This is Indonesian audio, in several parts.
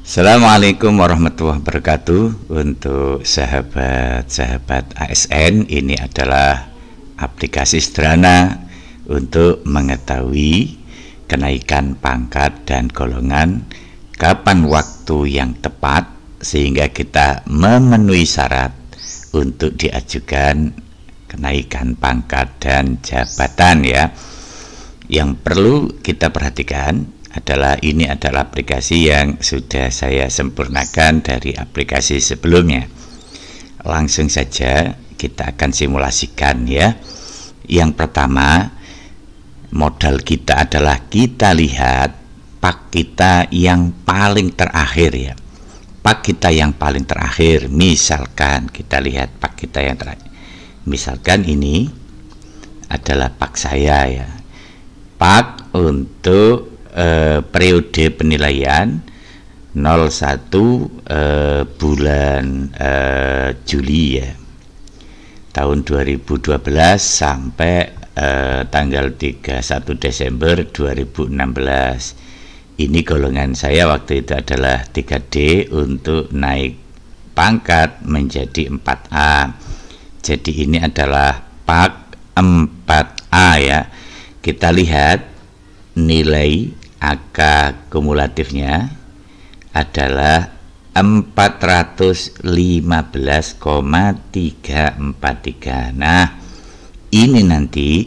Assalamualaikum warahmatullahi wabarakatuh. Untuk sahabat-sahabat ASN, ini adalah aplikasi sederhana untuk mengetahui kenaikan pangkat dan golongan, kapan waktu yang tepat sehingga kita memenuhi syarat untuk diajukan kenaikan pangkat dan jabatan ya. Yang perlu kita perhatikan ini adalah aplikasi yang sudah saya sempurnakan dari aplikasi sebelumnya. Langsung saja kita akan simulasikan ya. Yang pertama, modal kita adalah kita lihat pak kita yang paling terakhir ya. Pak kita yang paling terakhir, misalkan kita lihat pak kita yang terakhir. Misalkan ini adalah pak saya ya. Pak untuk periode penilaian 01 bulan Juli ya, tahun 2012 sampai tanggal 31 Desember 2016. Ini golongan saya waktu itu adalah 3D untuk naik pangkat menjadi 4A. Jadi ini adalah pak 4A ya. Kita lihat nilai angka kumulatifnya adalah 415,343. Nah, ini nanti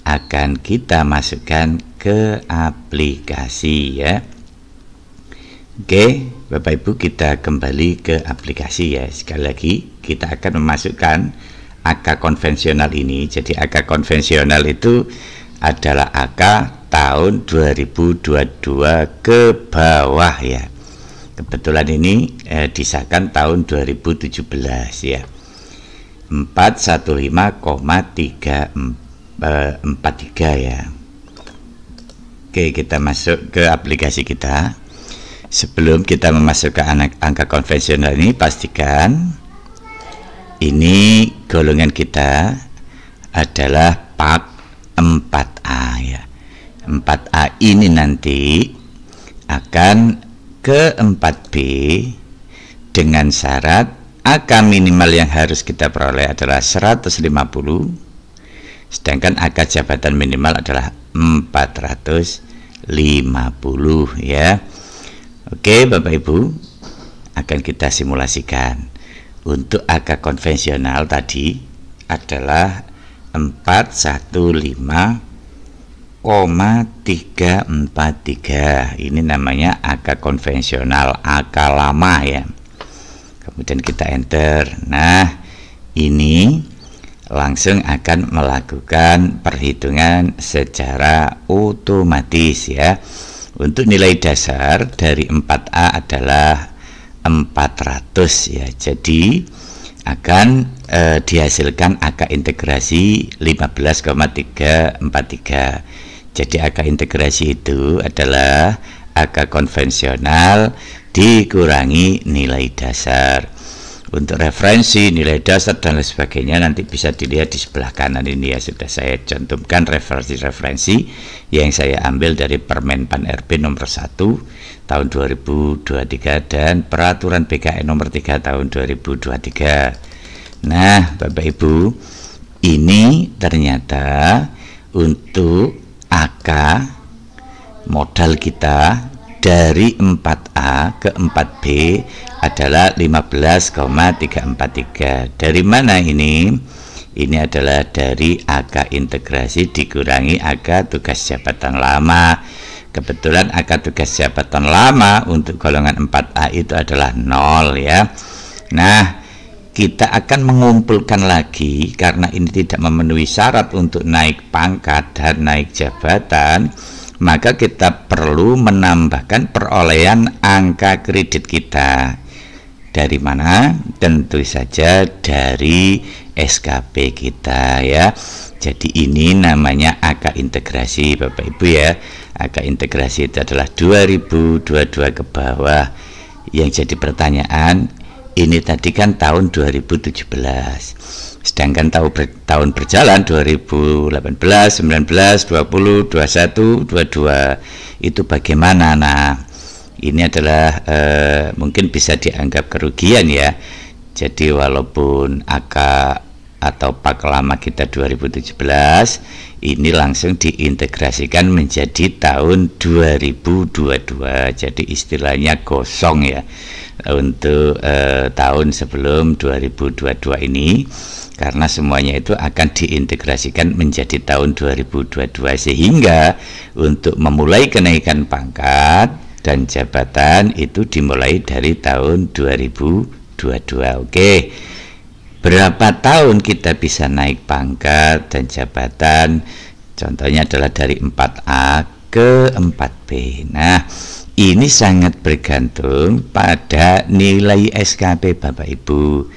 akan kita masukkan ke aplikasi ya. Oke, Bapak Ibu, kita kembali ke aplikasi ya. Sekali lagi kita akan memasukkan angka konvensional ini. Jadi angka konvensional itu adalah angka tahun 2022 ke bawah ya. Kebetulan ini disahkan tahun 2017 ya. 415,343 ya. Oke, kita masuk ke aplikasi kita. Sebelum kita memasukkan angka konvensional ini, pastikan ini golongan kita adalah pak 4A ya. 4A ini nanti akan ke 4B dengan syarat angka minimal yang harus kita peroleh adalah 150, sedangkan angka jabatan minimal adalah 450 ya. Oke Bapak Ibu, akan kita simulasikan. Untuk angka konvensional tadi adalah 415,343. Ini namanya angka konvensional, angka lama ya. Kemudian kita enter. Nah, ini langsung akan melakukan perhitungan secara otomatis ya. Untuk nilai dasar dari 4A adalah 400 ya. Jadi akan dihasilkan angka integrasi 15,343. Jadi angka integrasi itu adalah angka konvensional dikurangi nilai dasar. Untuk referensi nilai dasar dan lain sebagainya nanti bisa dilihat di sebelah kanan ini ya. Sudah saya cantumkan referensi yang saya ambil dari Permen Pan RB nomor 1 tahun 2023 dan Peraturan BKN nomor 3 tahun 2023. Nah, Bapak Ibu, ini ternyata untuk angka modal kita dari 4A ke 4B adalah 15,343. Dari mana ini? Ini adalah dari angka integrasi dikurangi angka tugas jabatan lama. Kebetulan angka tugas jabatan lama untuk golongan 4A itu adalah 0 ya. Nah, kita akan mengumpulkan lagi karena ini tidak memenuhi syarat untuk naik pangkat dan naik jabatan. Maka kita perlu menambahkan perolehan angka kredit kita. Dari mana? Tentu saja dari SKP kita ya. Jadi ini namanya angka integrasi Bapak Ibu ya. Angka integrasi itu adalah 2022 ke bawah. Yang jadi pertanyaan, ini tadi kan tahun 2017. Sedangkan tahun berjalan 2018, 19, 20, 21, 22 itu bagaimana? Nah, ini adalah mungkin bisa dianggap kerugian ya. Jadi walaupun angka atau pak lama kita 2017 ini langsung diintegrasikan menjadi tahun 2022, jadi istilahnya kosong ya untuk tahun sebelum 2022 ini, karena semuanya itu akan diintegrasikan menjadi tahun 2022, sehingga untuk memulai kenaikan pangkat dan jabatan itu dimulai dari tahun 2022. Oke. Berapa tahun kita bisa naik pangkat dan jabatan? Contohnya adalah dari 4A ke 4B. Nah, ini sangat bergantung pada nilai SKP Bapak Ibu.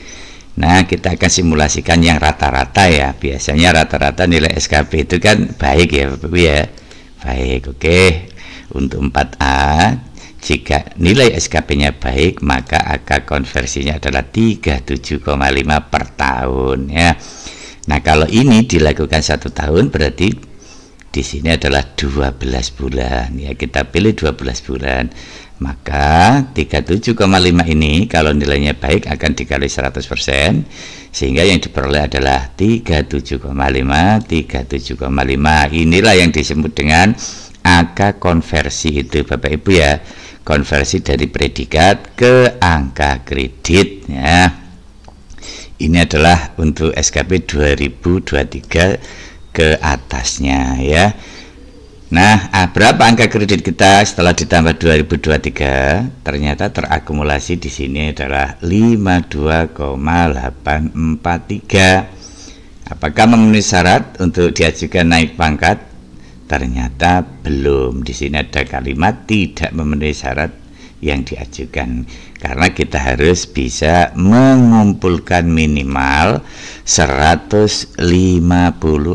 Nah, kita akan simulasikan yang rata-rata ya. Biasanya rata-rata nilai SKP itu kan baik ya Bapak Ibu ya. Baik, oke. Untuk 4A, jika nilai SKP-nya baik, maka angka konversinya adalah 37,5 per tahun ya. Nah, kalau ini dilakukan 1 tahun, berarti di sini adalah 12 bulan ya. Kita pilih 12 bulan. Maka 37,5 ini kalau nilainya baik akan dikali 100%, sehingga yang diperoleh adalah 37,5. Inilah yang disebut dengan angka konversi itu Bapak Ibu ya. Konversi dari predikat ke angka kredit ya. Ini adalah untuk SKP 2023 ke atasnya ya. Nah, berapa angka kredit kita setelah ditambah 2023? Ternyata terakumulasi di sini adalah 52,843. Apakah memenuhi syarat untuk diajukan naik pangkat? Ternyata belum. Di sini ada kalimat tidak memenuhi syarat yang diajukan, karena kita harus bisa mengumpulkan minimal 150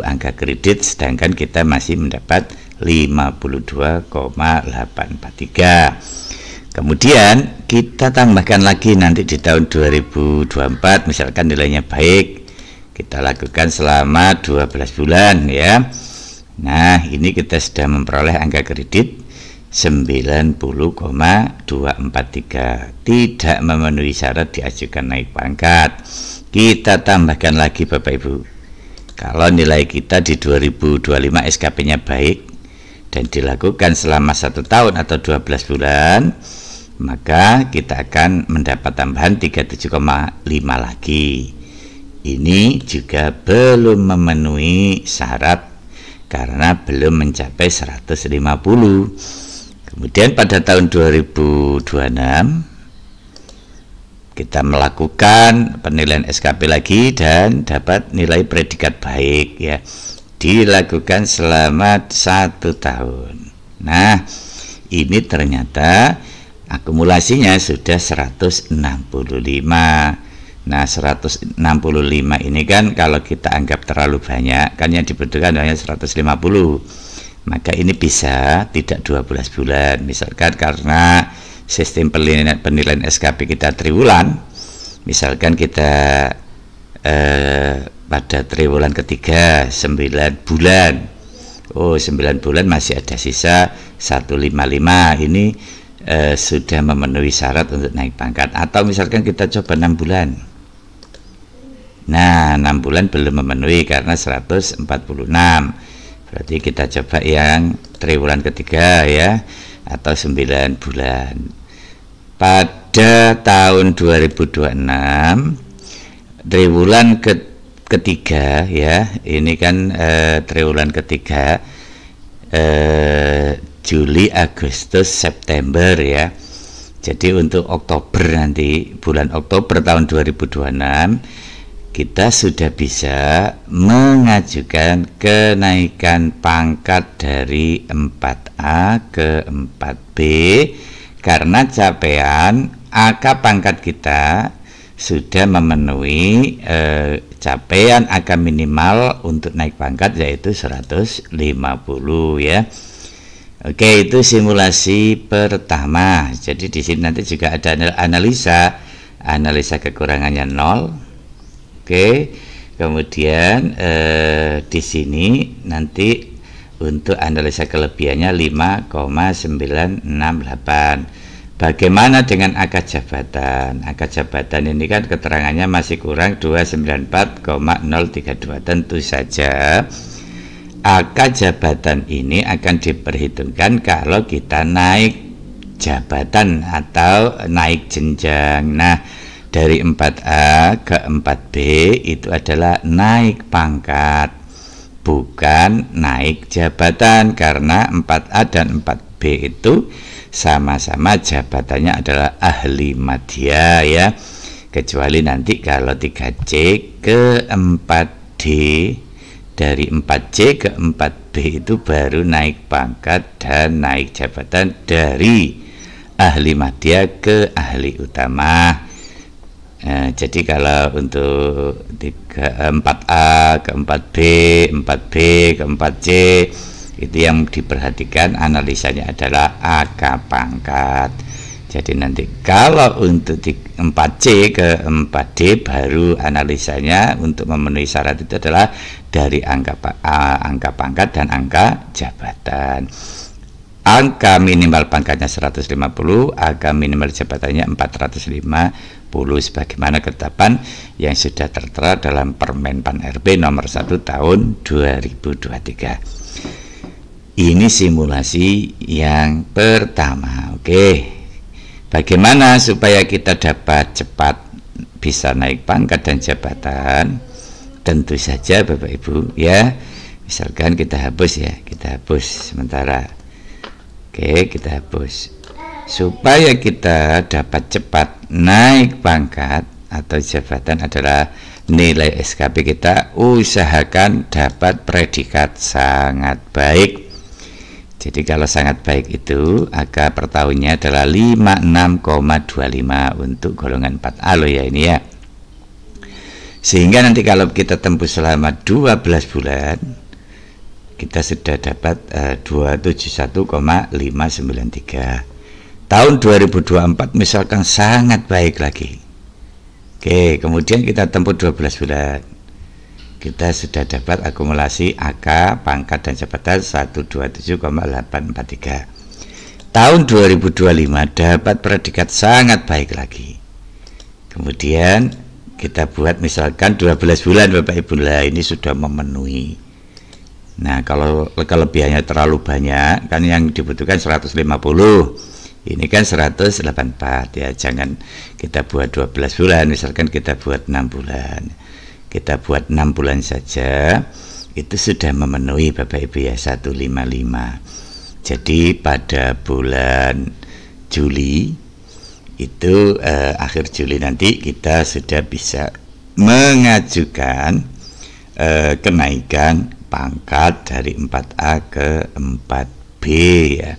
angka kredit, sedangkan kita masih mendapat 52,843. Kemudian kita tambahkan lagi nanti di tahun 2024, misalkan nilainya baik, kita lakukan selama 12 bulan ya. Nah, ini kita sudah memperoleh angka kredit 90,243, tidak memenuhi syarat diajukan naik pangkat. Kita tambahkan lagi Bapak Ibu, kalau nilai kita di 2025 SKP-nya baik dan dilakukan selama 1 tahun atau 12 bulan, maka kita akan mendapat tambahan 37,5 lagi. Ini juga belum memenuhi syarat karena belum mencapai 150. Kemudian pada tahun 2026 kita melakukan penilaian SKP lagi dan dapat nilai predikat baik ya. Dilakukan selama 1 tahun. Nah, ini ternyata akumulasinya sudah 165. Nah, 165 ini kan kalau kita anggap terlalu banyak, kan yang dibutuhkan hanya 150. Maka ini bisa tidak 12 bulan. Misalkan karena sistem penilaian SKP kita triwulan, misalkan kita pada triwulan ketiga 9 bulan. Oh, 9 bulan masih ada sisa 155. Ini sudah memenuhi syarat untuk naik pangkat. Atau misalkan kita coba 6 bulan. Nah, 6 bulan belum memenuhi karena 146. Berarti kita coba yang triwulan ketiga ya, atau 9 bulan. Pada tahun 2026 triwulan ketiga ya, ini kan triwulan ketiga Juli, Agustus, September ya. Jadi untuk Oktober nanti, bulan Oktober tahun 2026 kita sudah bisa mengajukan kenaikan pangkat dari 4A ke 4B karena capaian angka pangkat kita sudah memenuhi capaian angka minimal untuk naik pangkat, yaitu 150 ya. Oke, itu simulasi pertama. Jadi di sini nanti juga ada analisa kekurangannya 0. Oke, kemudian di sini nanti untuk analisa kelebihannya 5,968. Bagaimana dengan akad jabatan? Akad jabatan ini kan keterangannya masih kurang 294,032. Tentu saja akad jabatan ini akan diperhitungkan kalau kita naik jabatan atau naik jenjang. Nah, dari 4A ke 4B itu adalah naik pangkat, bukan naik jabatan, karena 4A dan 4B itu sama-sama jabatannya adalah ahli madya ya, kecuali nanti kalau 3C ke 4D, dari 4C ke 4B itu baru naik pangkat dan naik jabatan dari ahli madya ke ahli utama. Jadi kalau untuk 4A ke 4B, 4B ke 4C itu yang diperhatikan analisanya adalah angka pangkat. Jadi nanti kalau untuk 4C ke 4D baru analisanya untuk memenuhi syarat itu adalah dari angka pangkat dan angka jabatan. Angka minimal pangkatnya 150, angka minimal jabatannya 450 sebagaimana ketetapan yang sudah tertera dalam Permen Pan RB nomor 1 tahun 2023. Ini simulasi yang pertama. Oke. Bagaimana supaya kita dapat cepat bisa naik pangkat dan jabatan? Tentu saja Bapak Ibu ya. Misalkan kita hapus ya, kita hapus sementara. Oke, kita hapus. Supaya kita dapat cepat naik pangkat atau jabatan adalah nilai SKP kita usahakan dapat predikat sangat baik. Jadi kalau sangat baik itu angka per tahunnya adalah 56,25 untuk golongan 4A loh ya ini ya. Sehingga nanti kalau kita tempuh selama 12 bulan kita sudah dapat 271,593. Tahun 2024 misalkan sangat baik lagi. Oke, kemudian kita tempuh 12 bulan. Kita sudah dapat akumulasi AK, pangkat dan jabatan 127,843. Tahun 2025 dapat predikat sangat baik lagi. Kemudian kita buat misalkan 12 bulan Bapak Ibu, lah ini sudah memenuhi. Nah, kalau kelebihannya terlalu banyak kan yang dibutuhkan 150. Ini kan 184 ya. Jangan kita buat 12 bulan, misalkan kita buat 6 bulan. Kita buat 6 bulan saja itu sudah memenuhi Bapak Ibu ya 155. Jadi pada bulan Juli itu akhir Juli nanti kita sudah bisa mengajukan kenaikan pangkat dari 4A ke 4B ya.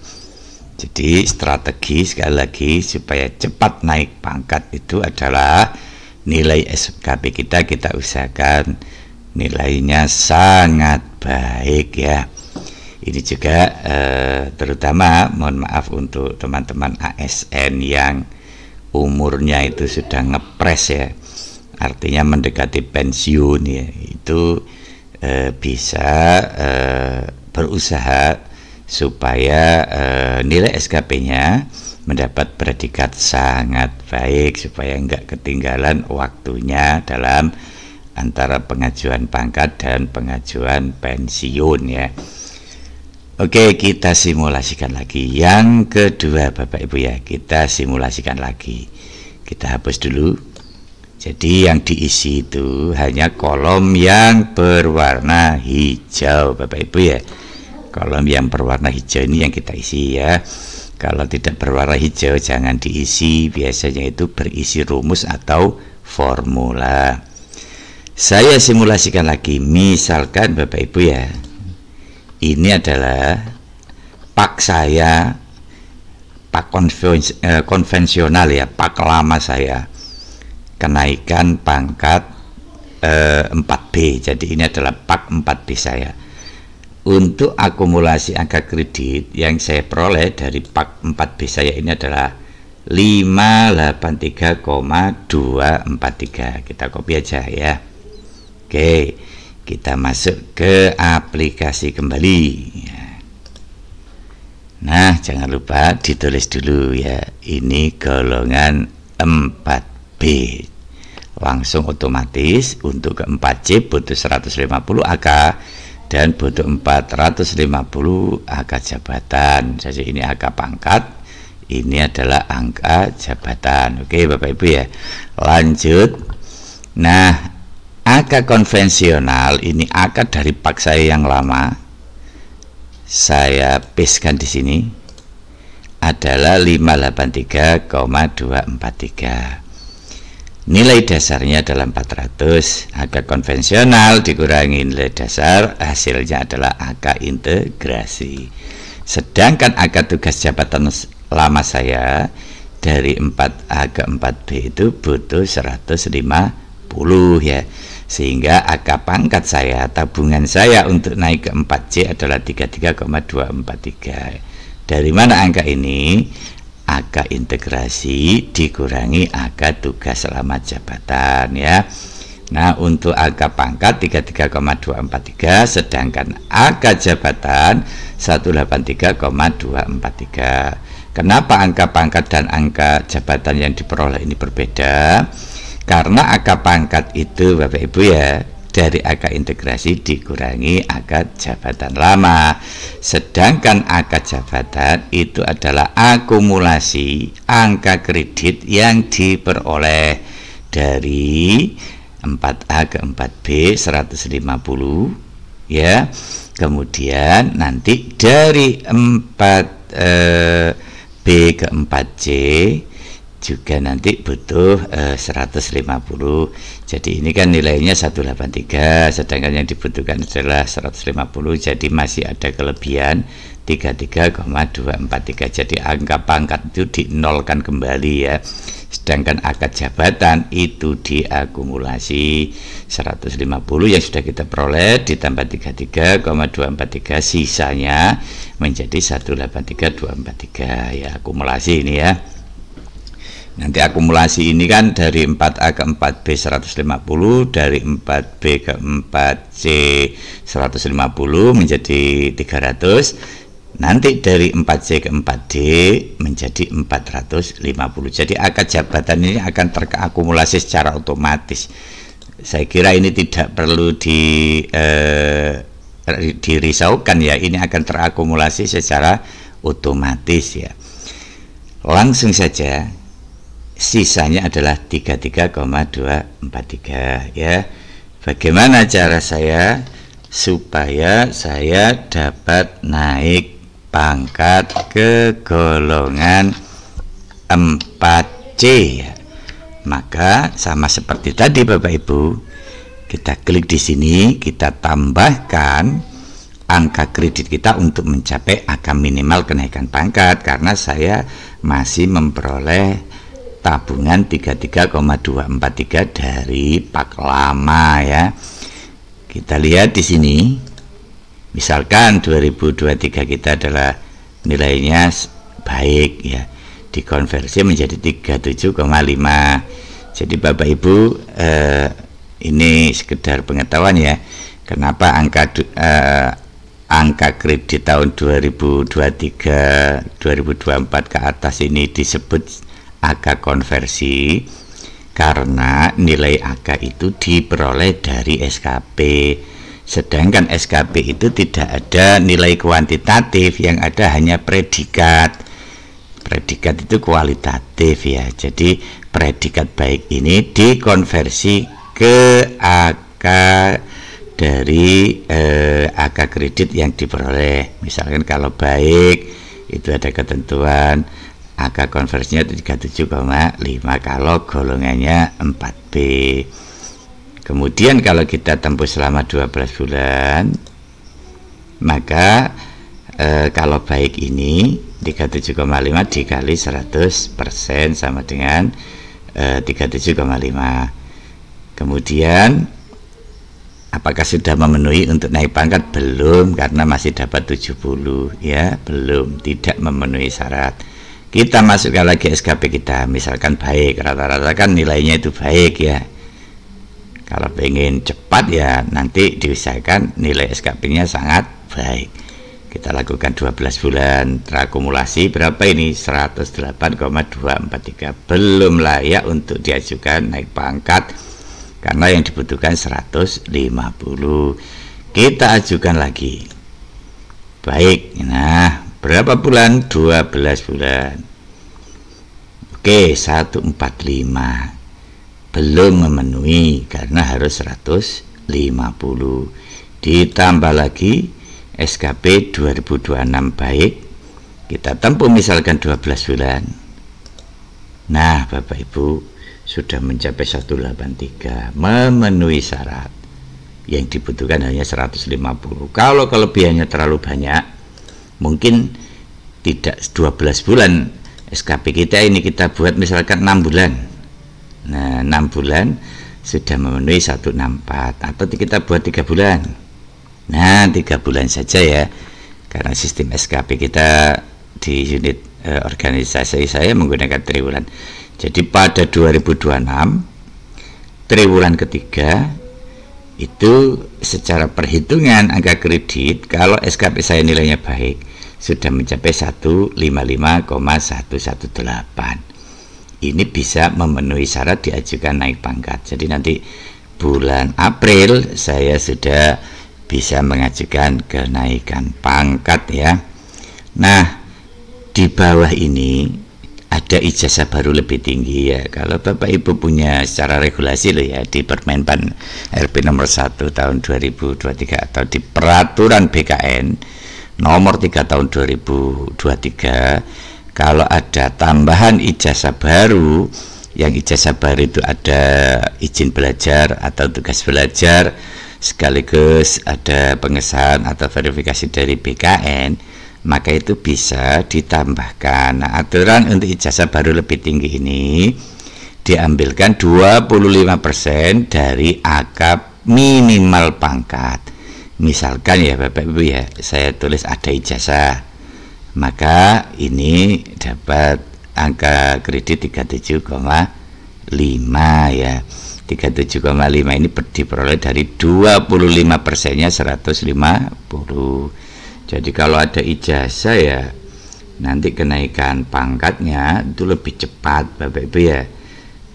Jadi strategi sekali lagi supaya cepat naik pangkat itu adalah nilai SKP kita usahakan nilainya sangat baik ya. Ini juga terutama mohon maaf untuk teman-teman ASN yang umurnya itu sudah ngepres ya, artinya mendekati pensiun ya, itu bisa berusaha supaya nilai SKP-nya mendapat predikat sangat baik supaya enggak ketinggalan waktunya dalam antara pengajuan pangkat dan pengajuan pensiun ya. Oke, kita simulasikan lagi. Yang kedua Bapak Ibu ya, kita simulasikan lagi. Kita hapus dulu. Jadi yang diisi itu hanya kolom yang berwarna hijau Bapak Ibu ya. Kolom yang berwarna hijau ini yang kita isi ya. Kalau tidak berwarna hijau jangan diisi, biasanya itu berisi rumus atau formula. Saya simulasikan lagi, misalkan Bapak Ibu ya, ini adalah pak saya, pak konvensional ya, pak lama saya, kenaikan pangkat 4B, jadi ini adalah pak 4B saya. Untuk akumulasi angka kredit yang saya peroleh dari pak 4B saya ini adalah 583,243. Kita copy aja ya. Oke, kita masuk ke aplikasi kembali. Nah, jangan lupa ditulis dulu ya, ini golongan 4B. Langsung otomatis untuk ke 4C butuh 150 AK dan butuh 450 AK jabatan. Jadi ini AK pangkat, ini adalah angka jabatan. Oke Bapak Ibu ya, lanjut. Nah, AK konvensional ini AK dari pak saya yang lama, saya pastekan di sini, adalah 583,243. Nilai dasarnya adalah 400. Angka konvensional dikurangi nilai dasar, hasilnya adalah angka integrasi. Sedangkan angka tugas jabatan lama saya dari 4A ke 4B itu butuh 150 ya. Sehingga angka pangkat saya, tabungan saya untuk naik ke 4C adalah 33,243. Dari mana angka ini? Angka integrasi dikurangi angka tugas selama jabatan ya. Nah, untuk angka pangkat 33,243, sedangkan angka jabatan 183,243. Kenapa angka pangkat dan angka jabatan yang diperoleh ini berbeda? Karena angka pangkat itu Bapak Ibu ya, dari angka integrasi dikurangi angka jabatan lama, sedangkan angka jabatan itu adalah akumulasi angka kredit yang diperoleh dari 4A ke 4B 150 ya. Kemudian nanti dari 4B ke 4C juga nanti butuh 150. Jadi ini kan nilainya 183, sedangkan yang dibutuhkan adalah 150. Jadi masih ada kelebihan 33,243. Jadi angka pangkat itu dinolkan kembali ya. Sedangkan angka jabatan itu diakumulasi 150 yang sudah kita peroleh ditambah 33,243, sisanya menjadi 183,243 ya, akumulasi ini ya. Nanti akumulasi ini kan dari 4A ke 4B 150, dari 4B ke 4C 150 menjadi 300, nanti dari 4C ke 4D menjadi 450. Jadi angka jabatan ini akan terakumulasi secara otomatis. Saya kira ini tidak perlu dirisaukan ya, ini akan terakumulasi secara otomatis ya. Langsung saja, sisanya adalah 33,243 ya. Bagaimana cara saya supaya saya dapat naik pangkat ke golongan 4C ya? Maka sama seperti tadi Bapak Ibu, kita klik di sini, kita tambahkan angka kredit kita untuk mencapai angka minimal kenaikan pangkat, karena saya masih memperoleh tabungan 33,243 dari pak lama ya. Kita lihat di sini, misalkan 2023 kita adalah nilainya baik ya, dikonversi menjadi 37,5. Jadi Bapak Ibu, ini sekedar pengetahuan ya, kenapa angka kredit tahun 2023 2024 ke atas ini disebut angka konversi, karena nilai angka itu diperoleh dari SKP, sedangkan SKP itu tidak ada nilai kuantitatif, yang ada hanya predikat. Predikat itu kualitatif ya. Jadi predikat baik ini dikonversi ke angka dari angka kredit yang diperoleh. Misalkan kalau baik itu ada ketentuan angka konversinya 37,5 kalau golongannya 4B. Kemudian kalau kita tempuh selama 12 bulan, maka kalau baik ini 37,5 dikali 100% sama dengan 37,5. Kemudian apakah sudah memenuhi untuk naik pangkat? Belum, karena masih dapat 70 ya, belum, tidak memenuhi syarat. Kita masukkan lagi SKP kita, misalkan baik, rata-rata kan nilainya itu baik ya. Kalau pengen cepat ya nanti diusahakan nilai SKP-nya sangat baik. Kita lakukan 12 bulan, terakumulasi berapa ini? 108,243. Belum layak untuk diajukan naik pangkat karena yang dibutuhkan 150. Kita ajukan lagi. Baik, nah berapa bulan? 12 bulan. Oke, 145. Belum memenuhi karena harus 150. Ditambah lagi SKP 2026 baik, kita tempuh misalkan 12 bulan. Nah Bapak Ibu, sudah mencapai 183, memenuhi syarat. Yang dibutuhkan hanya 150. Kalau kelebihannya terlalu banyak, mungkin tidak 12 bulan SKP kita ini kita buat misalkan 6 bulan. Nah 6 bulan sudah memenuhi 164, atau kita buat 3 bulan. Nah 3 bulan saja ya, karena sistem SKP kita di unit organisasi saya menggunakan triwulan. Jadi pada 2026 triwulan ketiga itu secara perhitungan angka kredit, kalau SKP saya nilainya baik, sudah mencapai 155,118. Ini bisa memenuhi syarat diajukan naik pangkat. Jadi nanti bulan April saya sudah bisa mengajukan kenaikan pangkat ya. Nah di bawah ini ada ijazah baru lebih tinggi ya. Kalau Bapak Ibu punya secara regulasi loh ya, di Permenpan RP nomor 1 tahun 2023 atau di peraturan BKN nomor 3 tahun 2023, kalau ada tambahan ijazah baru, yang ijazah baru itu ada izin belajar atau tugas belajar, sekaligus ada pengesahan atau verifikasi dari BKN, maka itu bisa ditambahkan. Nah, aturan untuk ijazah baru lebih tinggi ini diambilkan 25% dari akad minimal pangkat. Misalkan ya Bapak Ibu ya, saya tulis ada ijazah, maka ini dapat angka kredit 37,5 ya. 37,5 ini diperoleh dari 25%-nya 150. Jadi kalau ada ijazah ya, nanti kenaikan pangkatnya itu lebih cepat Bapak Ibu ya.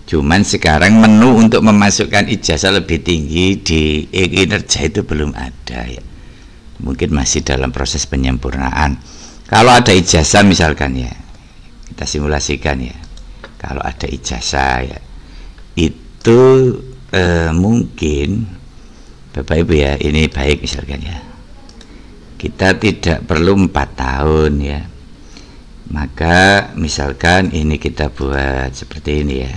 Cuman sekarang menu untuk memasukkan ijazah lebih tinggi di kinerja itu belum ada ya. Mungkin masih dalam proses penyempurnaan. Kalau ada ijazah misalkan ya, kita simulasikan ya. Kalau ada ijazah ya, itu mungkin Bapak Ibu ya, ini baik misalkan ya, kita tidak perlu 4 tahun ya, maka misalkan ini kita buat seperti ini ya,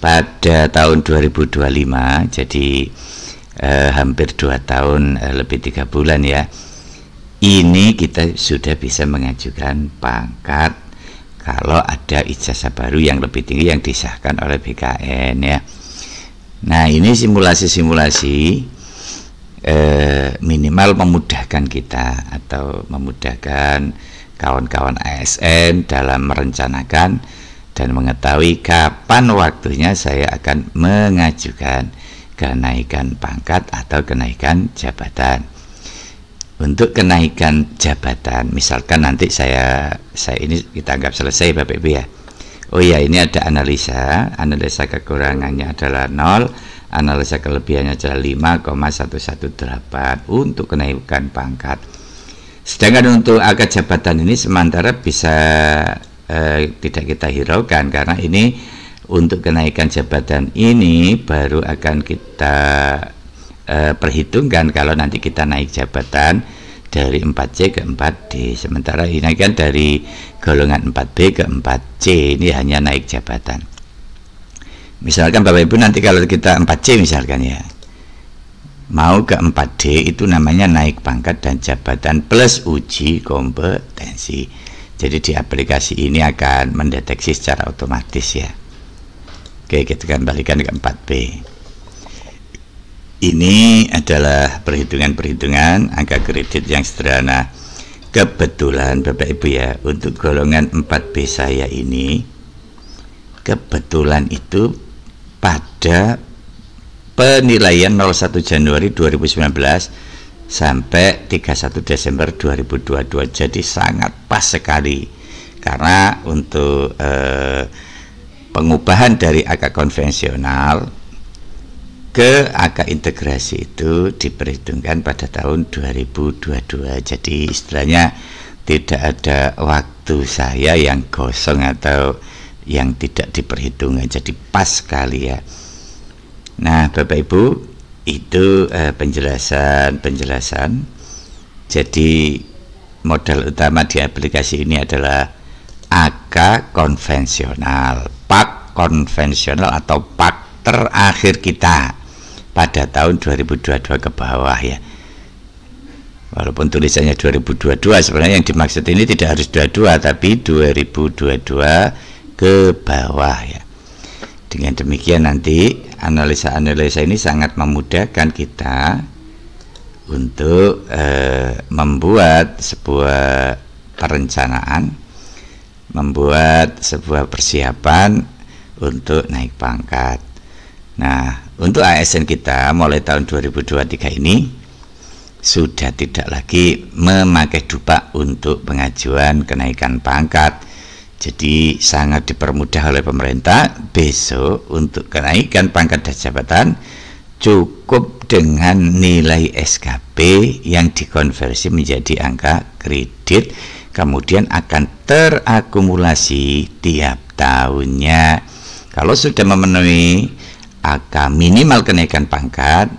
pada tahun 2025, jadi hampir 2 tahun lebih 3 bulan ya, ini kita sudah bisa mengajukan pangkat kalau ada ijazah baru yang lebih tinggi yang disahkan oleh BKN ya. Nah ini simulasi-simulasi minimal memudahkan kita atau memudahkan kawan-kawan ASN dalam merencanakan dan mengetahui kapan waktunya saya akan mengajukan kenaikan pangkat atau kenaikan jabatan. Untuk kenaikan jabatan, misalkan nanti saya ini kita anggap selesai Bapak Ibu ya. Oh ya, ini ada analisa kekurangannya adalah 0, analisa kelebihannya adalah 5,118 untuk kenaikan pangkat. Sedangkan untuk angka jabatan ini sementara bisa tidak kita hiraukan, karena ini untuk kenaikan jabatan ini baru akan kita perhitungkan kalau nanti kita naik jabatan dari 4C ke 4D. Sementara ini kan dari golongan 4B ke 4C, ini hanya naik jabatan. Misalkan Bapak Ibu nanti kalau kita 4C misalkan ya, mau ke 4D itu namanya naik pangkat dan jabatan plus uji kompetensi. Jadi di aplikasi ini akan mendeteksi secara otomatis ya. Oke, kita kembalikan ke 4B. Ini adalah perhitungan-perhitungan angka kredit yang sederhana. Kebetulan Bapak Ibu ya, untuk golongan 4B saya ini kebetulan itu pada penilaian 01 Januari 2019 sampai 31 Desember 2022. Jadi sangat pas sekali, karena untuk pengubahan dari angka konvensional ke angka integrasi itu diperhitungkan pada tahun 2022. Jadi istilahnya tidak ada waktu saya yang kosong atau yang tidak diperhitungkan, jadi pas sekali ya. Nah Bapak Ibu, itu penjelasan. Jadi modal utama di aplikasi ini adalah angka konvensional, pak konvensional atau pak terakhir kita pada tahun 2022 ke bawah ya. Walaupun tulisannya 2022, sebenarnya yang dimaksud ini tidak harus 22 tapi 2022 ke bawah ya. Dengan demikian nanti analisa-analisa ini sangat memudahkan kita untuk membuat sebuah perencanaan, membuat sebuah persiapan untuk naik pangkat. Nah, untuk ASN kita mulai tahun 2023 ini sudah tidak lagi memakai dupa untuk pengajuan kenaikan pangkat. Jadi sangat dipermudah oleh pemerintah. Besok untuk kenaikan pangkat dan jabatan cukup dengan nilai SKP yang dikonversi menjadi angka kredit, kemudian akan terakumulasi tiap tahunnya. Kalau sudah memenuhi angka minimal kenaikan pangkat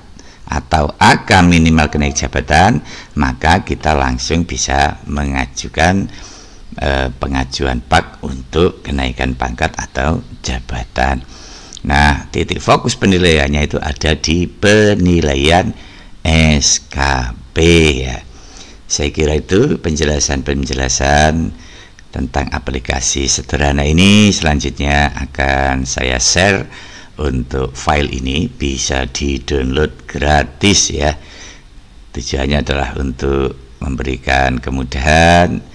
atau angka minimal kenaikan jabatan, maka kita langsung bisa mengajukan pengajuan PAK untuk kenaikan pangkat atau jabatan. Nah, titik fokus penilaiannya itu ada di penilaian SKP ya. Saya kira itu penjelasan tentang aplikasi sederhana ini. Selanjutnya akan saya share untuk file ini, bisa di-download gratis ya. Tujuannya adalah untuk memberikan kemudahan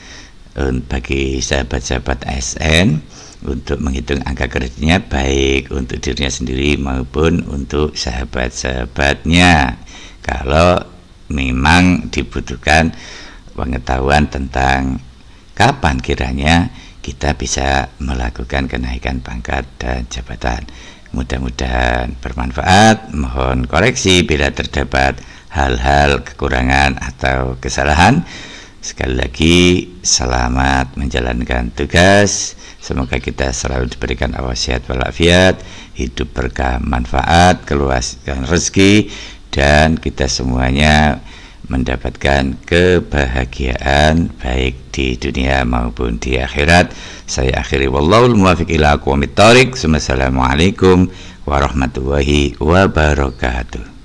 bagi sahabat-sahabat ASN untuk menghitung angka kreditnya, baik untuk dirinya sendiri maupun untuk sahabat-sahabatnya, kalau memang dibutuhkan pengetahuan tentang kapan kiranya kita bisa melakukan kenaikan pangkat dan jabatan. Mudah-mudahan bermanfaat. Mohon koreksi bila terdapat hal-hal kekurangan atau kesalahan. Sekali lagi selamat menjalankan tugas. Semoga kita selalu diberikan wasiat walafiat, hidup berkah manfaat, keluaskan rezeki, dan kita semuanya mendapatkan kebahagiaan baik di dunia maupun di akhirat. Saya akhiri, wallahul muwaffiq ila aqwamit thoriq. Wassalamualaikum warahmatullahi wabarakatuh.